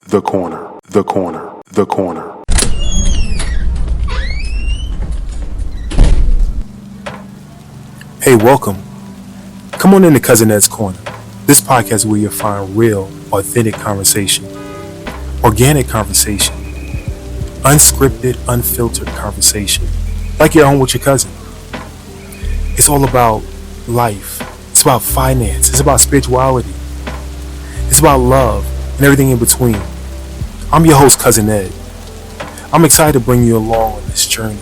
The corner, the corner, the corner. Hey, welcome. Come on into Cousin Ed's Corner. This podcast is where you'll find real, authentic conversation, organic conversation, unscripted, unfiltered conversation, like you're home with your cousin. It's all about life. It's about finance. It's about spirituality. It's about love and everything in between. I'm your host, Cousin Ed. I'm excited to bring you along on this journey.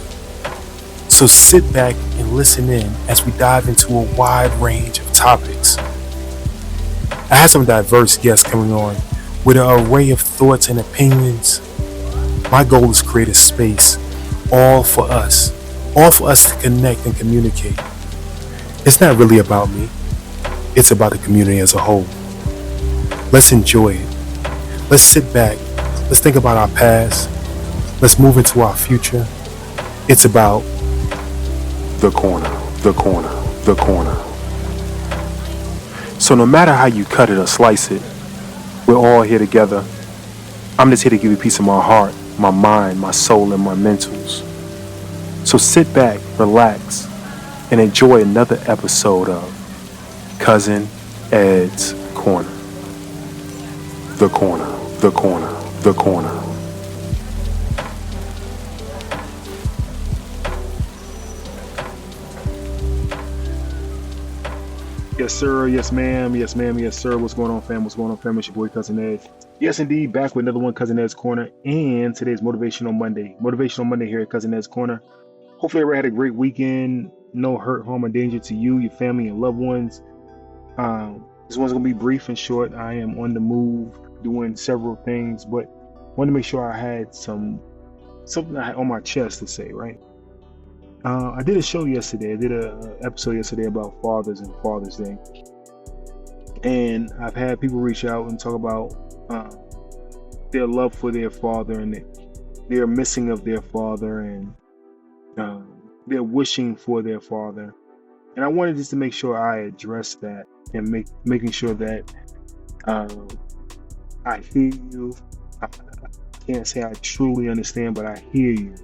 So sit back and listen in as we dive into a wide range of topics. I have some diverse guests coming on with an array of thoughts and opinions. My goal is to create a space all for us to connect and communicate. It's not really about me. It's about the community as a whole. Let's enjoy it. Let's sit back. Let's think about our past. Let's move into our future. It's about The corner, the corner, the corner. So no matter how you cut it or slice it, we're all here together. I'm just here to give you a piece of my heart, my mind, my soul, and my mentals. So sit back, relax, and enjoy another episode of Cousin Ed's Corner. The corner, the corner, the corner. Yes, sir. Yes, ma'am. Yes, ma'am. Yes, sir. What's going on, fam? What's going on, fam? It's your boy, Cousin Ed. Yes, indeed. Back with another one, Cousin Ed's Corner. And today's Motivational Monday. Motivational Monday here at Cousin Ed's Corner. Hopefully, everybody had a great weekend. No hurt, harm, or danger to you, your family, and loved ones. This one's going to be brief and short. I am on the move, doing several things, but wanted to make sure I had something I had on my chest to say, right? I did a show yesterday. I did an episode yesterday about fathers and Father's Day. And I've had people reach out and talk about their love for their father and their missing of their father and their wishing for their father. And I wanted just to make sure I address that and making sure that I hear you. I can't say I truly understand, but I hear you.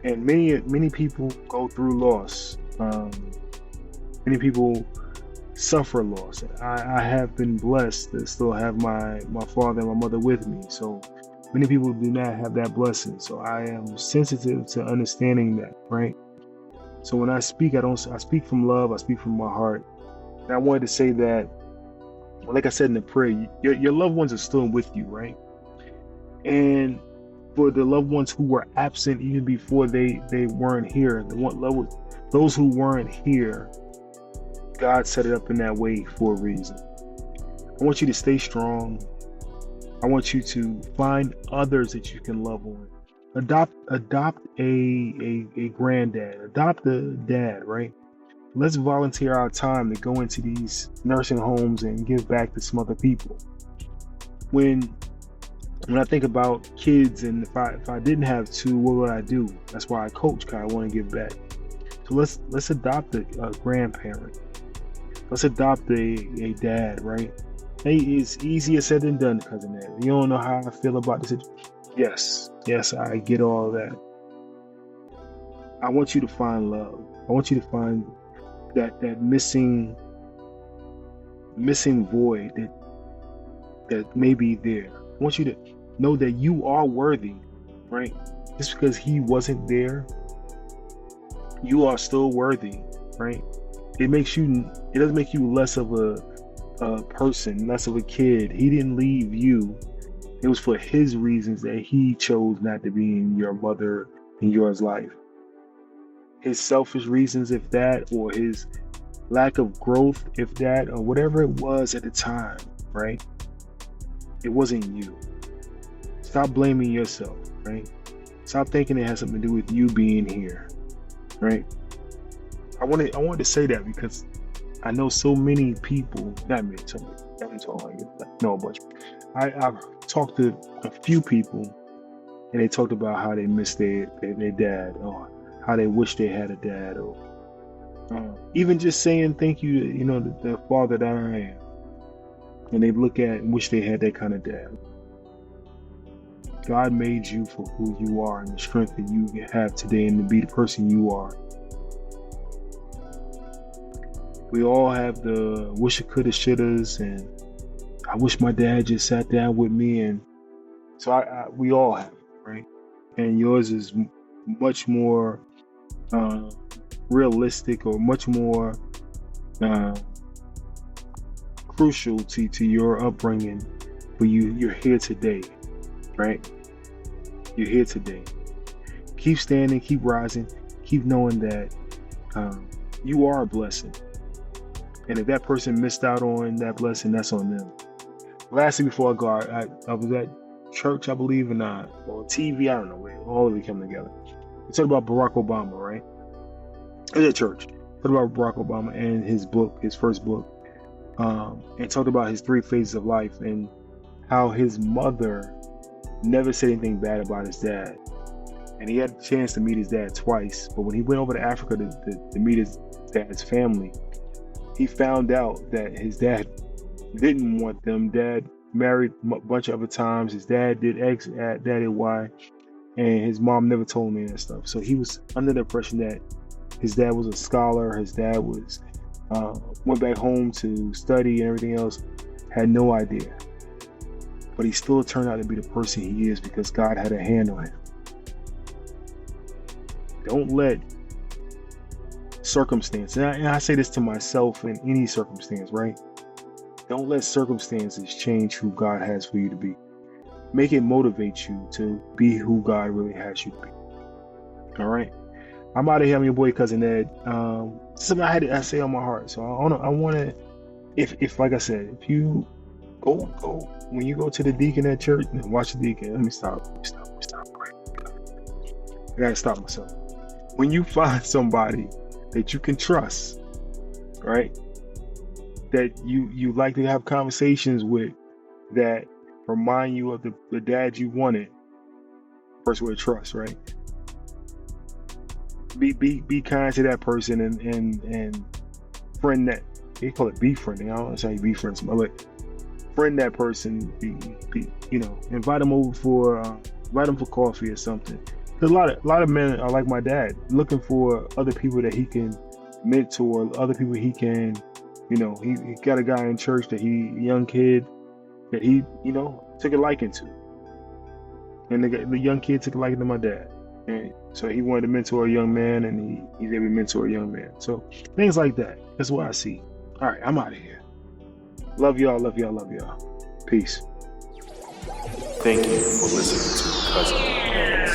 And many people go through loss. Many people suffer loss. I have been blessed to still have my father and my mother with me. So many people do not have that blessing. So I am sensitive to understanding that, right? So when I speak, I speak from love. I speak from my heart. And I wanted to say that, like I said in the prayer, your loved ones are still with you, right? And for the loved ones who were absent even before they weren't here, those who weren't here, God set it up in that way for a reason. I want you to stay strong. I want you to find others that you can love on. Adopt a granddad. Adopt a dad, right? Let's volunteer our time to go into these nursing homes and give back to some other people. When I think about kids, and if I didn't have two, what would I do? That's why I coach, because I want to give back. So let's adopt a grandparent. Let's adopt a dad, right? Hey, it's easier said than done, Cousin Ed. You don't know how I feel about this. Yes, I get all that. I want you to find love. I want you to find that missing void that may be there. I want you to know that you are worthy, right? Just because he wasn't there, you are still worthy, right? It doesn't make you less of a person, less of a kid. He didn't leave you. It was for his reasons that he chose not to be in your mother and yours life. His selfish reasons, if that, or his lack of growth, if that, or whatever it was at the time, right? It wasn't you. Stop blaming yourself, right? Stop thinking it has something to do with you being here, right? I wanted to say that because I know so many people, not me, so many, I'm talking, know a bunch. I've talked to a few people, and they talked about how they miss their dad, or how they wish they had a dad, or even just saying thank you to the father that I am. And they look at and wish they had that kind of dad. God made you for who you are and the strength that you have today and to be the person you are. We all have the wish it coulda shouldas, and I wish my dad just sat down with me, and so we all have it, right? And yours is much more realistic, or much more crucial to your upbringing. But you're here today, right? You're here today. Keep standing, keep rising, keep knowing that you are a blessing. And if that person missed out on that blessing, that's on them. Lastly, before I go, I was at church, I believe, and or TV, I don't know, where all of it come together. We talked about Barack Obama, right? I was at church. Talked about Barack Obama and his book, his first book, and talked about his 3 phases of life and how his mother never said anything bad about his dad. And he had a chance to meet his dad twice, but when he went over to Africa to meet his dad's family, he found out that his dad didn't want them. Dad married a bunch of other times. His dad did X, dad did Y, and his mom never told him any of that stuff. So he was under the impression that his dad was a scholar. His dad was went back home to study and everything else. Had no idea. But he still turned out to be the person he is because God had a hand on him. Don't let circumstance, and I say this to myself in any circumstance, right? Don't let circumstances change who God has for you to be. Make it motivate you to be who God really has you to be. All right? I'm out of here. I'm your boy, Cousin Ed. Something I say on my heart. So I want to, if like I said, if you go, when you go to the deacon at church, watch the deacon. Let me stop. Right? I got to stop myself. When you find somebody that you can trust, right? That you like to have conversations with, that remind you of the dad you wanted. First word, trust, right? Be kind to that person and friend that, they call it befriending. I don't know how you befriend somebody, but friend that person. Invite them over invite them for coffee or something. There's a lot of men are like my dad, looking for other people that he can mentor, other people he can, he got a guy in church a young kid that he, took a liking to. And the young kid took a liking to my dad. And so he wanted to mentor a young man, and he's able to mentor a young man. So things like that. That's what I see. All right, I'm out of here. Love y'all. Peace. Thank you for listening to Cousin Ed.